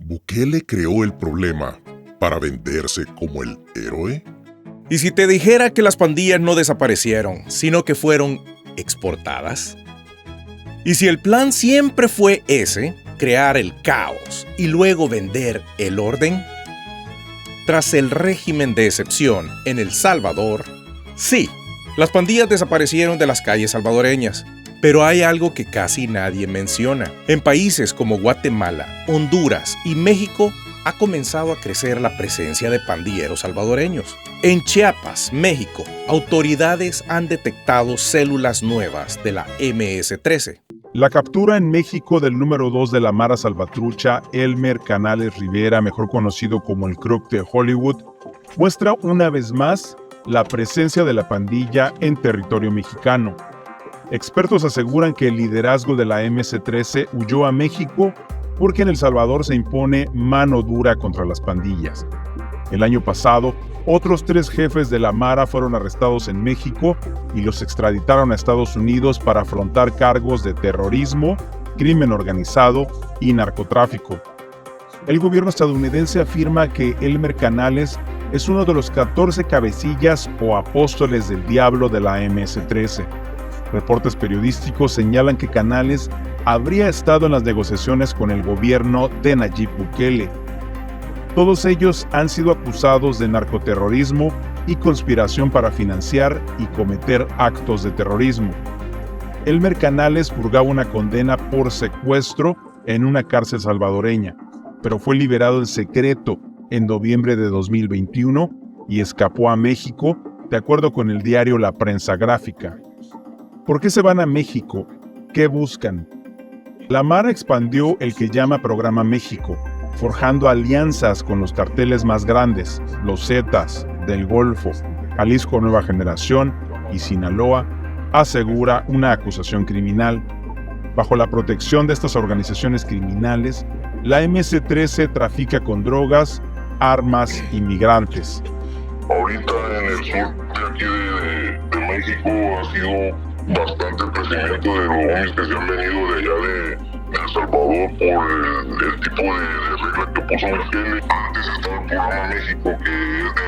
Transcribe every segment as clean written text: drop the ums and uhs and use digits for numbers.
¿Bukele creó el problema para venderse como el héroe? ¿Y si te dijera que las pandillas no desaparecieron, sino que fueron exportadas? ¿Y si el plan siempre fue ese, crear el caos y luego vender el orden? Tras el régimen de excepción en El Salvador, sí, las pandillas desaparecieron de las calles salvadoreñas. Pero hay algo que casi nadie menciona. En países como Guatemala, Honduras y México ha comenzado a crecer la presencia de pandilleros salvadoreños. En Chiapas, México, autoridades han detectado células nuevas de la MS-13. La captura en México del número 2 de la Mara Salvatrucha, Elmer Canales Rivera, mejor conocido como el Crook de Hollywood, muestra una vez más la presencia de la pandilla en territorio mexicano. Expertos aseguran que el liderazgo de la MS-13 huyó a México porque en El Salvador se impone mano dura contra las pandillas. El año pasado, otros 3 jefes de la Mara fueron arrestados en México y los extraditaron a Estados Unidos para afrontar cargos de terrorismo, crimen organizado y narcotráfico. El gobierno estadounidense afirma que Elmer Canales es uno de los 14 cabecillas o apóstoles del diablo de la MS-13. Reportes periodísticos señalan que Canales habría estado en las negociaciones con el gobierno de Nayib Bukele. Todos ellos han sido acusados de narcoterrorismo y conspiración para financiar y cometer actos de terrorismo. Elmer Canales purgaba una condena por secuestro en una cárcel salvadoreña, pero fue liberado en secreto en noviembre de 2021 y escapó a México, de acuerdo con el diario La Prensa Gráfica. ¿Por qué se van a México? ¿Qué buscan? La Mara expandió el que llama Programa México, forjando alianzas con los carteles más grandes, los Zetas, del Golfo, Jalisco Nueva Generación y Sinaloa, asegura una acusación criminal. Bajo la protección de estas organizaciones criminales, la MS-13 trafica con drogas, armas y migrantes. Ahorita en el sur de aquí de México ha sido bastante crecimiento de los homies que se han venido de allá de El Salvador por el tipo de regla que puso Bukele. Antes estaba el programa México, que es de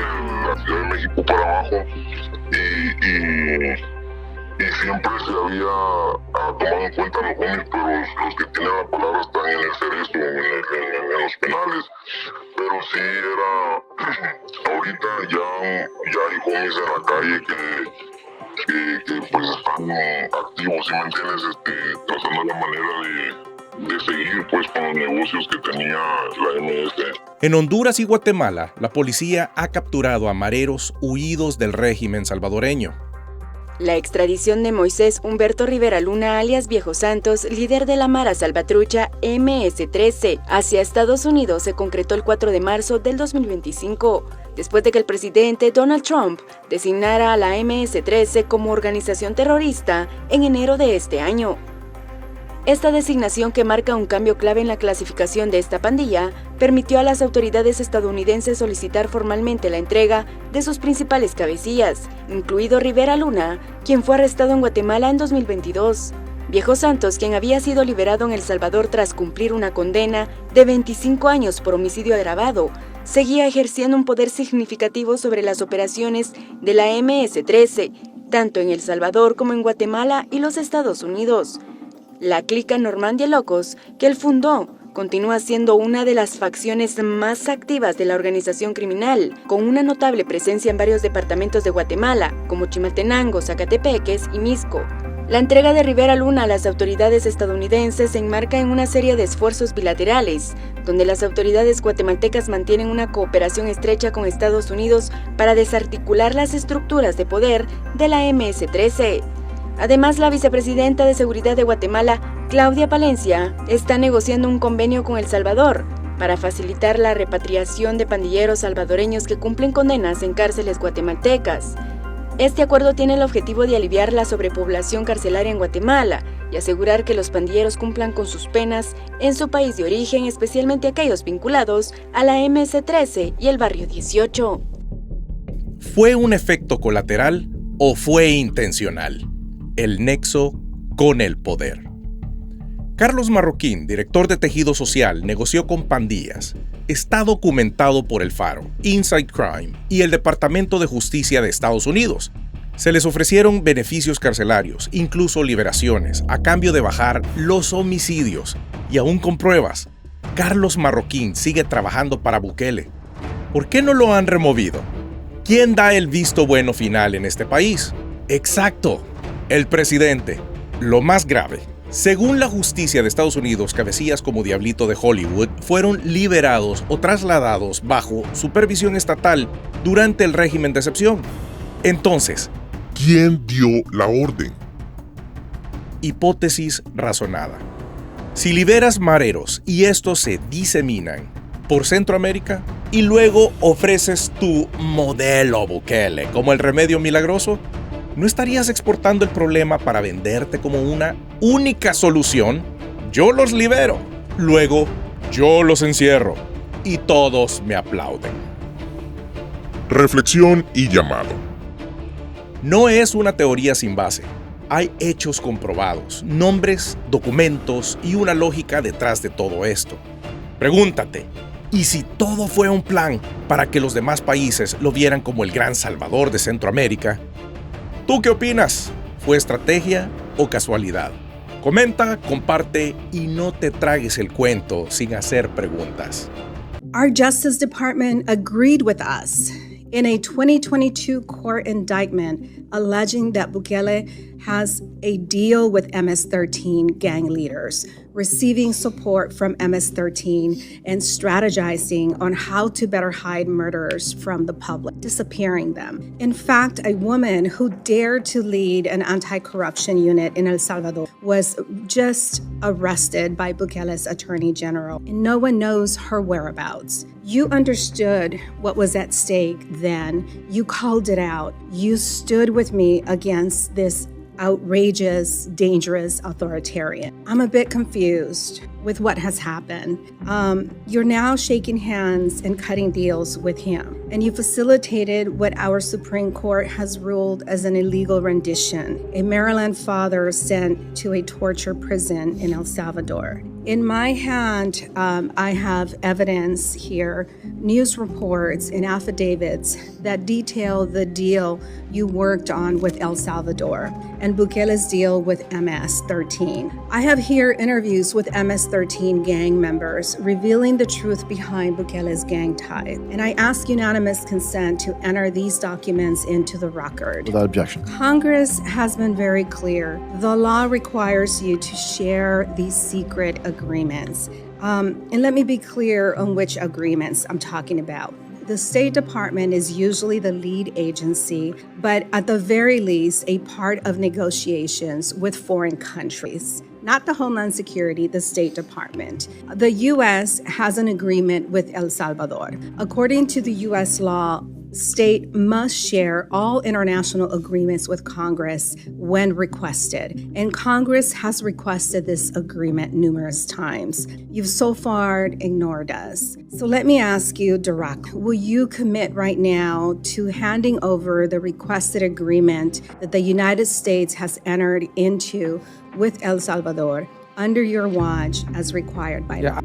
la Ciudad de México para abajo, y siempre se había tomado en cuenta los homies, pero los que tienen la palabra están en el cerezo, en los penales. Pero sí ahorita ya hay homies en la calle que pues están activos, ¿sí me entiendes? Tratando la manera de seguir pues con los negocios que tenía la MS. En Honduras y Guatemala, la policía ha capturado a mareros huidos del régimen salvadoreño. La extradición de Moisés Humberto Rivera Luna, alias Viejo Santos, líder de la Mara Salvatrucha MS-13, hacia Estados Unidos se concretó el 4 de marzo del 2025, después de que el presidente Donald Trump designara a la MS-13 como organización terrorista en enero de este año. Esta designación, que marca un cambio clave en la clasificación de esta pandilla, permitió a las autoridades estadounidenses solicitar formalmente la entrega de sus principales cabecillas, incluido Rivera Luna, quien fue arrestado en Guatemala en 2022. Viejo Santos, quien había sido liberado en El Salvador tras cumplir una condena de 25 años por homicidio agravado, seguía ejerciendo un poder significativo sobre las operaciones de la MS-13, tanto en El Salvador como en Guatemala y los Estados Unidos. La clica Normandia Locos, que él fundó, continúa siendo una de las facciones más activas de la organización criminal, con una notable presencia en varios departamentos de Guatemala, como Chimaltenango, Zacatepeques y Mixco. La entrega de Rivera Luna a las autoridades estadounidenses se enmarca en una serie de esfuerzos bilaterales, donde las autoridades guatemaltecas mantienen una cooperación estrecha con Estados Unidos para desarticular las estructuras de poder de la MS-13. Además, la vicepresidenta de Seguridad de Guatemala, Claudia Palencia, está negociando un convenio con El Salvador para facilitar la repatriación de pandilleros salvadoreños que cumplen condenas en cárceles guatemaltecas. Este acuerdo tiene el objetivo de aliviar la sobrepoblación carcelaria en Guatemala y asegurar que los pandilleros cumplan con sus penas en su país de origen, especialmente aquellos vinculados a la MS-13 y el Barrio 18. ¿Fue un efecto colateral o fue intencional? El nexo con el poder. Carlos Marroquín, director de Tejido Social, negoció con pandillas. Está documentado por El Faro, Inside Crime y el Departamento de Justicia de Estados Unidos. Se les ofrecieron beneficios carcelarios, incluso liberaciones, a cambio de bajar los homicidios. Y aún con pruebas, Carlos Marroquín sigue trabajando para Bukele. ¿Por qué no lo han removido? ¿Quién da el visto bueno final en este país? Exacto, el presidente. Lo más grave. Según la justicia de Estados Unidos, cabecillas como Diablito de Hollywood fueron liberados o trasladados bajo supervisión estatal durante el régimen de excepción. Entonces, ¿quién dio la orden? hipótesis razonada. Si liberas mareros y estos se diseminan por Centroamérica y luego ofreces tu modelo Bukele como el remedio milagroso, ¿no estarías exportando el problema para venderte como una única solución? Yo los libero, luego yo los encierro y todos me aplauden. Reflexión y llamado. No es una teoría sin base. Hay hechos comprobados, nombres, documentos y una lógica detrás de todo esto. Pregúntate, ¿y si todo fue un plan para que los demás países lo vieran como el gran salvador de Centroamérica? ¿Tú qué opinas? ¿Fue estrategia o casualidad? Comenta, comparte y no te tragues el cuento sin hacer preguntas. Our Justice Department agreed with us in a 2022 court indictment alleging that Bukele has a deal with MS-13 gang leaders, receiving support from MS-13 and strategizing on how to better hide murderers from the public, disappearing them. In fact, a woman who dared to lead an anti-corruption unit in El Salvador was just arrested by Bukele's attorney general, and no one knows her whereabouts. You understood what was at stake then. You called it out. You stood with me against this outrageous, dangerous authoritarian. I'm a bit confused with what has happened. You're now shaking hands and cutting deals with him, and you facilitated what our Supreme Court has ruled as an illegal rendition, a Maryland father sent to a torture prison in El Salvador. In my hand, I have evidence here, news reports and affidavits that detail the deal you worked on with El Salvador and Bukele's deal with MS-13. I have here interviews with MS-13 gang members revealing the truth behind Bukele's gang ties. And I ask unanimous consent to enter these documents into the record. Without objection. Congress has been very clear. The law requires you to share these secret agreements. And let me be clear on which agreements I'm talking about. The State Department is usually the lead agency, but at the very least, a part of negotiations with foreign countries. Not the Homeland Security, the State Department. The U.S. has an agreement with El Salvador. According to the U.S. law, state must share all international agreements with Congress when requested. And Congress has requested this agreement numerous times. You've so far ignored us. So let me ask you, Dirac, will you commit right now to handing over the requested agreement that the United States has entered into with El Salvador under your watch as required by law?